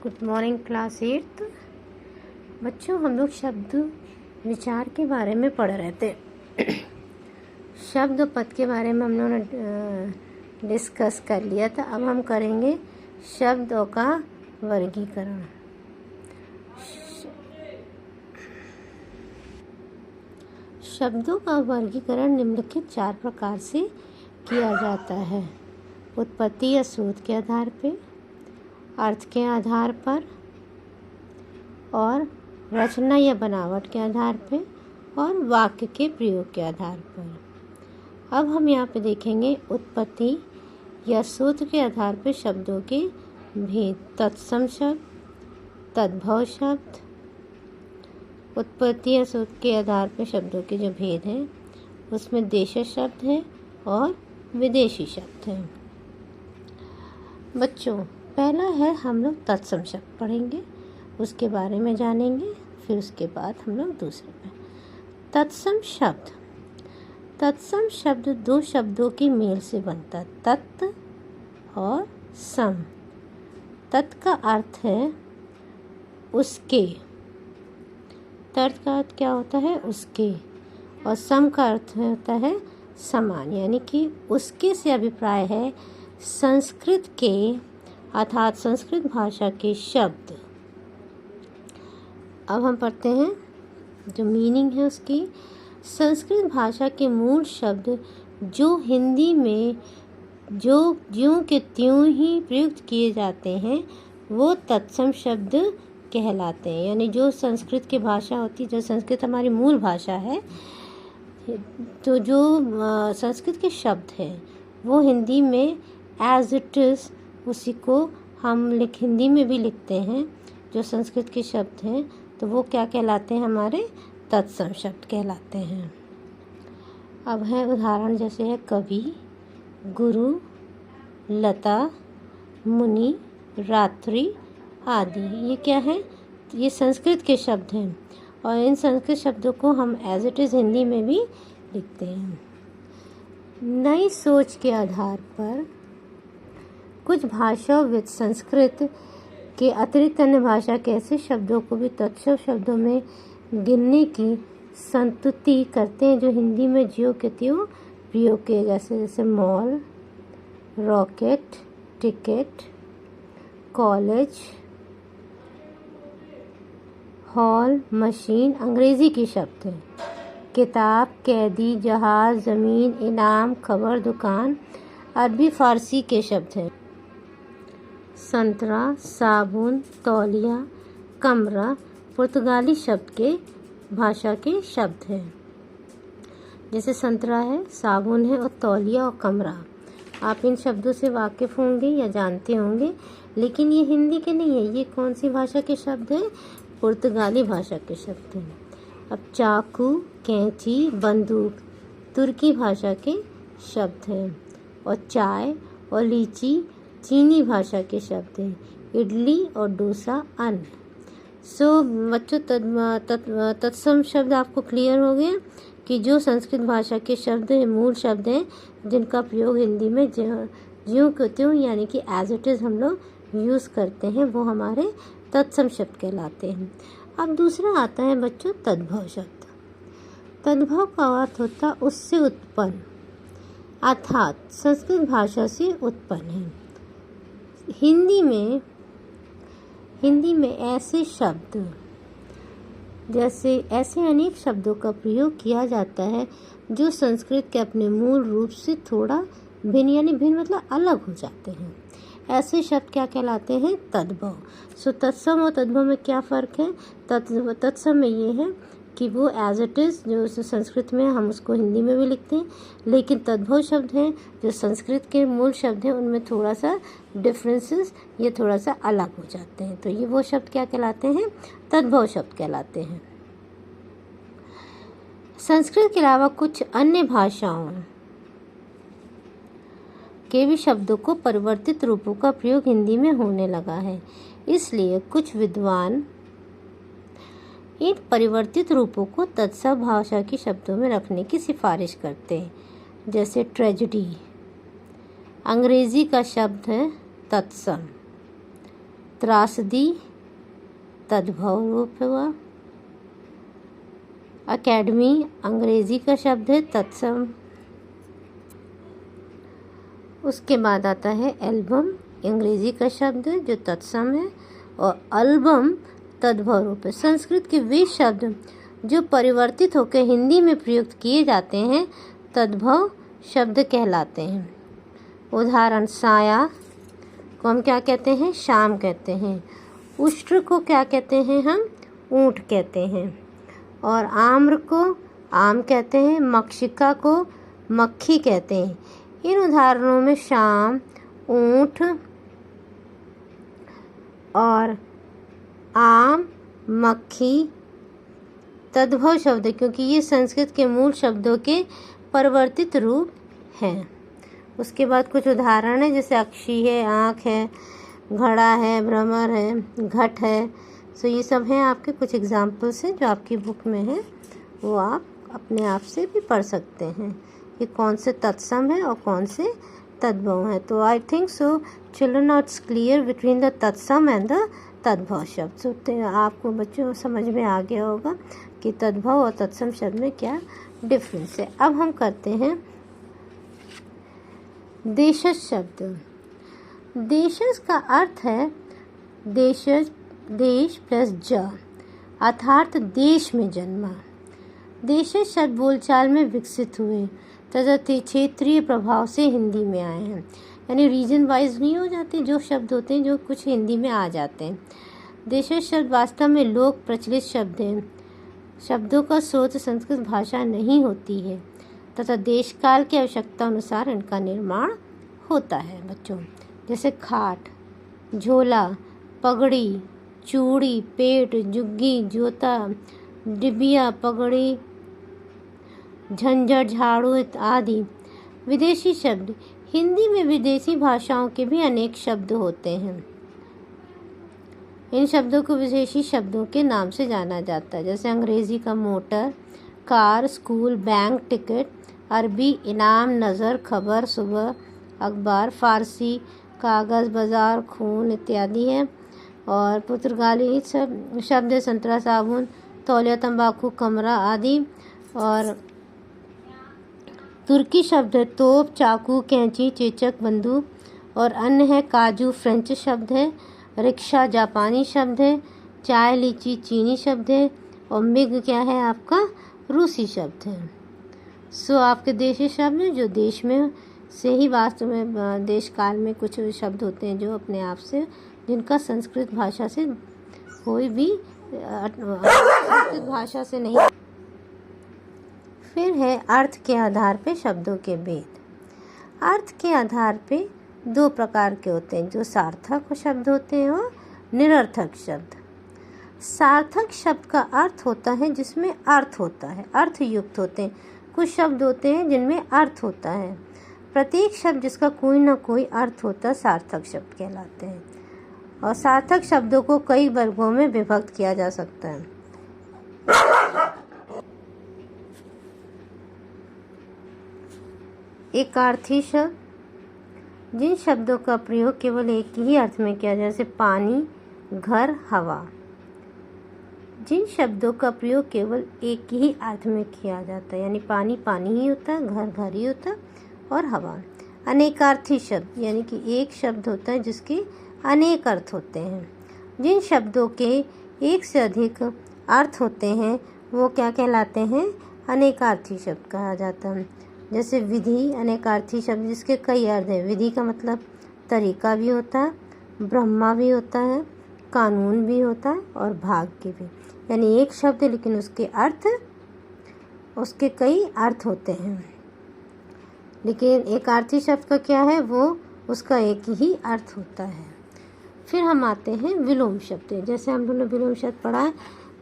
Good morning class 8। बच्चों, हम लोग शब्द विचार के बारे में पढ़ रहे थे। शब्द पद के बारे में हम लोगों ने डिस्कस कर लिया था। अब हम करेंगे शब्दों का वर्गीकरण। शब्दों का वर्गीकरण निम्नलिखित 4 प्रकार से किया जाता है: उत्पत्ति या स्रोत के आधार पर, अर्थ के आधार पर, और रचना या बनावट के आधार पर, और वाक्य के प्रयोग के आधार पर। अब हम यहाँ पे देखेंगे उत्पत्ति या स्रोत के आधार पर शब्दों के भेद। तत्सम शब्द, तद्भव शब्द। उत्पत्ति या स्रोत के आधार पर शब्दों के जो भेद हैं उसमें देशी शब्द है और विदेशी शब्द हैं। बच्चों, पहला है हम लोग तत्सम शब्द पढ़ेंगे, उसके बारे में जानेंगे, फिर उसके बाद हम लोग दूसरे पे। तत्सम शब्द 2 शब्दों के मेल से बनता है, तत् और सम। तत् का अर्थ है उसके, तत् का अर्थ क्या होता है? उसके। और सम का अर्थ होता है समान, यानी कि उसके से अभिप्राय है संस्कृत के अर्थात संस्कृत भाषा के शब्द। अब हम पढ़ते हैं जो मीनिंग है उसकी। संस्कृत भाषा के मूल शब्द जो हिंदी में जो ज्यों के त्यों ही प्रयुक्त किए जाते हैं वो तत्सम शब्द कहलाते हैं। यानी जो संस्कृत की भाषा होती है, जो संस्कृत हमारी मूल भाषा है, तो जो संस्कृत के शब्द हैं वो हिंदी में एज इट इज़ उसी को हम हिंदी में भी लिखते हैं। जो संस्कृत के शब्द हैं तो वो क्या कहलाते हैं? हमारे तत्सम शब्द कहलाते हैं। अब है उदाहरण, जैसे है कवि, गुरु, लता, मुनि, रात्रि आदि। ये क्या है? ये संस्कृत के शब्द हैं और इन संस्कृत शब्दों को हम एज इट इज़ हिंदी में भी लिखते हैं। नई सोच के आधार पर कुछ भाषाविद संस्कृत के अतिरिक्त अन्य भाषा के ऐसे शब्दों को भी तत्सम शब्दों में गिनने की संतुति करते हैं जो हिंदी में ज्यों के त्यों प्रयोग किए, जैसे mall, rocket, ticket, college, hall, machine अंग्रेजी के शब्द हैं। किताब, कैदी, जहाज, ज़मीन, इनाम, खबर, दुकान अरबी फारसी के शब्द हैं। संतरा, साबुन, तौलिया, कमरा पुर्तगाली शब्द के भाषा के शब्द हैं। जैसे संतरा है, साबुन है और तौलिया और कमरा। आप इन शब्दों से वाकिफ़ होंगे या जानते होंगे, लेकिन ये हिंदी के नहीं है। ये कौन सी भाषा के शब्द हैं? पुर्तगाली भाषा के शब्द हैं। अब चाकू, कैंची, बंदूक तुर्की भाषा के शब्द हैं। और चाय और लीची चीनी भाषा के शब्द हैं। इडली और डोसा अन्न। बच्चों, तत्सम शब्द आपको क्लियर हो गया कि जो संस्कृत भाषा के शब्द हैं, मूल शब्द हैं, जिनका प्रयोग हिंदी में ज्यों के त्यों यानी कि एज इट इज़ हम लोग यूज़ करते हैं, वो हमारे तत्सम शब्द कहलाते हैं। अब दूसरा आता है बच्चों तद्भव शब्द। तद्भव का अर्थ होता है उससे उत्पन्न, अर्थात संस्कृत भाषा से उत्पन्न है। हिंदी में ऐसे शब्द, जैसे ऐसे अनेक शब्दों का प्रयोग किया जाता है जो संस्कृत के अपने मूल रूप से थोड़ा भिन्न, यानी भिन्न मतलब अलग हो जाते हैं। ऐसे शब्द क्या कहलाते हैं? तद्भव। तत्सम और तद्भव में क्या फ़र्क है? तत्सम में ये है कि वो एज इट इज़ जो संस्कृत में हम उसको हिंदी में भी लिखते हैं, लेकिन तद्भव शब्द हैं जो संस्कृत के मूल शब्द हैं उनमें थोड़ा सा डिफरेंसेस, ये थोड़ा सा अलग हो जाते हैं। तो ये वो शब्द क्या कहलाते हैं? तद्भव शब्द कहलाते हैं। संस्कृत के अलावा कुछ अन्य भाषाओं के भी शब्दों को परिवर्तित रूपों का प्रयोग हिंदी में होने लगा है। इसलिए कुछ विद्वान इन परिवर्तित रूपों को तत्सम भाषा के शब्दों में रखने की सिफारिश करते हैं। जैसे ट्रेजेडी अंग्रेजी का शब्द है तत्सम, त्रासदी तद्भव रूप हुआ। अकेडमी अंग्रेजी का शब्द है, तत्सम। उसके बाद आता है एल्बम, अंग्रेजी का शब्द है जो तत्सम है, और अल्बम तद्भव रूप है। संस्कृत के वे शब्द जो परिवर्तित होकर हिंदी में प्रयुक्त किए जाते हैं तद्भव शब्द कहलाते हैं। उदाहरण, साया को हम क्या कहते हैं? शाम कहते हैं। उष्ट्र को क्या कहते हैं? हम ऊंट कहते हैं। और आम्र को आम कहते हैं। मक्षिका को मक्खी कहते हैं। इन उदाहरणों में शाम, ऊंट और आम, मक्खी तद्भव शब्द, क्योंकि ये संस्कृत के मूल शब्दों के परिवर्तित रूप हैं। उसके बाद कुछ उदाहरण है, जैसे अक्षी है, आँख है, घड़ा है, भ्रमर है, घट है। सो ये सब हैं आपके कुछ एग्जाम्पल्स हैं जो आपकी बुक में है, वो आप अपने आप से भी पढ़ सकते हैं कि कौन से तत्सम है और कौन से तद्भव है। तो I think so children are it's clear between the तत्सम एंड द तद्भव शब्द। सो आपको बच्चों समझ में आ गया होगा कि तद्भव और तत्सम शब्द में क्या डिफरेंस है। अब हम करते हैं देशज शब्द। देशज का अर्थ है देशज, देश प्लस ज, अर्थात देश में जन्मा। देशज शब्द बोलचाल में विकसित हुए तथा क्षेत्रीय प्रभाव से हिंदी में आए हैं, यानी रीजन वाइज नहीं हो जाते, जो शब्द होते हैं जो कुछ हिंदी में आ जाते हैं। देशज शब्द वास्तव में लोक प्रचलित शब्द हैं। शब्दों का स्रोत संस्कृत भाषा नहीं होती है तथा देश काल की आवश्यकता अनुसार इनका निर्माण होता है बच्चों। जैसे खाट, झोला, पगड़ी, चूड़ी, पेट, जुग्गी, जोता, डिबिया, पगड़ी, झंझट, झाड़ू आदि। विदेशी शब्द, हिंदी में विदेशी भाषाओं के भी अनेक शब्द होते हैं। इन शब्दों को विदेशी शब्दों के नाम से जाना जाता है, जैसे अंग्रेजी का motor, car, school, bank, ticket, अरबी इनाम, नज़र, खबर, सुबह, अखबार, फारसी कागज़, बाज़ार, खून इत्यादि है। और पुर्तगाली शब्द संतरा, साबुन, तौलिया, तंबाकू, कमरा आदि। और तुर्की शब्द है तोप, चाकू, कैंची, चेचक, बंदूक। और अन्य है काजू, फ्रेंच शब्द है। रिक्शा जापानी शब्द है। चाय, लीची चीनी शब्द है। और मिग क्या है आपका? रूसी शब्द है। सो आपके देशी शब्द जो देश में से ही वास्तव में देश काल में कुछ शब्द होते हैं जो अपने आप से, जिनका संस्कृत भाषा से कोई भी संस्कृत भाषा से नहीं। फिर है अर्थ के आधार पे शब्दों के भेद। अर्थ के आधार पे दो प्रकार के होते हैं, जो सार्थक शब्द होते हैं और निरर्थक शब्द। सार्थक शब्द का अर्थ होता है जिसमें अर्थ होता है, अर्थ युक्त होते हैं। कुछ शब्द होते हैं जिनमें अर्थ होता है। प्रत्येक शब्द जिसका कोई ना कोई अर्थ होता है सार्थक शब्द कहलाते हैं। और सार्थक शब्दों को कई वर्गों में विभक्त किया जा सकता है। एकार्थी शब्द, जिन शब्दों का प्रयोग केवल एक ही अर्थ में किया जाए, जैसे पानी, घर, हवा। जिन शब्दों का प्रयोग केवल एक ही अर्थ में किया जाता है, यानी पानी पानी ही होता है, घर घर ही होता है, और हवा। अनेकार्थी शब्द, यानी कि एक शब्द होता है जिसके अनेक अर्थ होते हैं। जिन शब्दों के एक से अधिक अर्थ होते हैं वो क्या कहलाते हैं? अनेकार्थी शब्द कहा जाता है। जैसे विधि अनेकार्थी शब्द जिसके कई अर्थ हैं। विधि का मतलब तरीका भी होता है, ब्रह्मा भी होता है, कानून भी होता है और भाग्य भी। यानी एक शब्द है लेकिन उसके अर्थ, उसके कई अर्थ होते हैं। लेकिन एकार्थी शब्द का क्या है? वो उसका एक ही अर्थ होता है। फिर हम आते हैं विलोम शब्द। जैसे हम लोगों ने विलोम शब्द पढ़ा है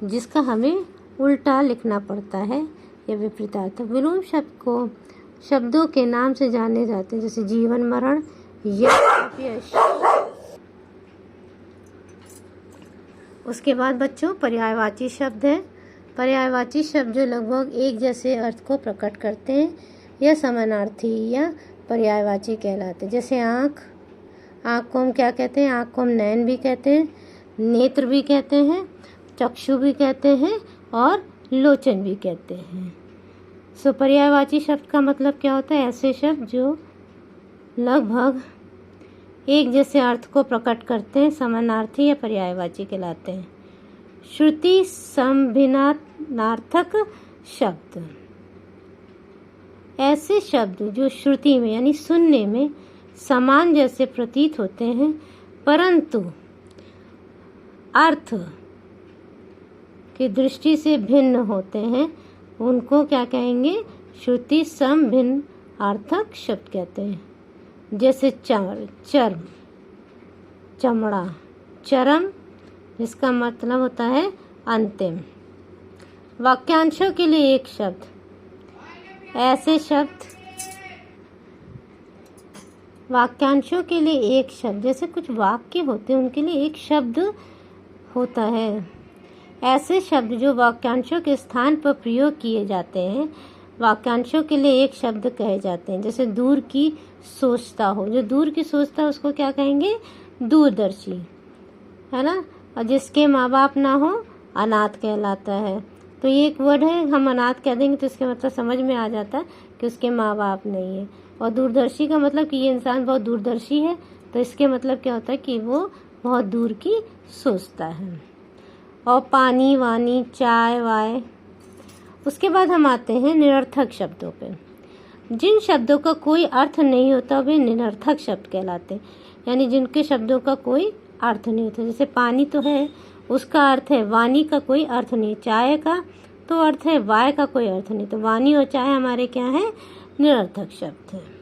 जिसका हमें उल्टा लिखना पड़ता है या विपरीतार्थ। विलोम शब्द को शब्दों के नाम से जाने जाते हैं, जैसे जीवन, मरण, यश, अपयश। उसके बाद बच्चों पर्यायवाची शब्द है। पर्यायवाची शब्द जो लगभग एक जैसे अर्थ को प्रकट करते हैं या समानार्थी या पर्यायवाची कहलाते हैं। जैसे आँख, आँख को हम क्या कहते हैं? आँख को हम नयन भी कहते हैं, नेत्र भी कहते हैं, चक्षु भी कहते हैं और लोचन भी कहते हैं। सो पर्यायवाची शब्द का मतलब क्या होता है? ऐसे शब्द जो लगभग एक जैसे अर्थ को प्रकट करते हैं, समानार्थी या पर्यायवाची कहलाते हैं। श्रुति संभिन्नार्थक शब्द, ऐसे शब्द जो श्रुति में यानी सुनने में समान जैसे प्रतीत होते हैं परंतु अर्थ की दृष्टि से भिन्न होते हैं, उनको क्या कहेंगे? श्रुति संभिन्न अर्थक शब्द कहते हैं। जैसे चर्म, चमड़ा, चरम जिसका मतलब होता है अंतिम। वाक्यांशों के लिए एक शब्द, ऐसे शब्द वाक्यांशों के लिए एक शब्द, जैसे कुछ वाक्य होते हैं उनके लिए एक शब्द होता है। ऐसे शब्द जो वाक्यांशों के स्थान पर प्रयोग किए जाते हैं वाक्यांशों के लिए एक शब्द कहे जाते हैं। जैसे दूर की सोचता हो, जो दूर की सोचता है उसको क्या कहेंगे? दूरदर्शी, है ना। और जिसके माँ बाप ना हो अनाथ कहलाता है। तो ये एक वर्ड है, हम अनाथ कह देंगे तो इसके मतलब समझ में आ जाता है कि उसके माँ बाप नहीं है। और दूरदर्शी का मतलब कि ये इंसान बहुत दूरदर्शी है, तो इसके मतलब क्या होता है कि वो बहुत दूर की सोचता है। और पानी वानी, चाय वाय। उसके बाद हम आते हैं निरर्थक शब्दों पे। जिन शब्दों का कोई अर्थ नहीं होता वे निरर्थक शब्द कहलाते हैं, यानी जिनके शब्दों का कोई अर्थ नहीं होता। जैसे पानी तो है, उसका अर्थ है, वाणी का कोई अर्थ नहीं। चाय का तो अर्थ है, वाय का कोई अर्थ नहीं। तो वाणी और चाय हमारे क्या है? निरर्थक शब्द है।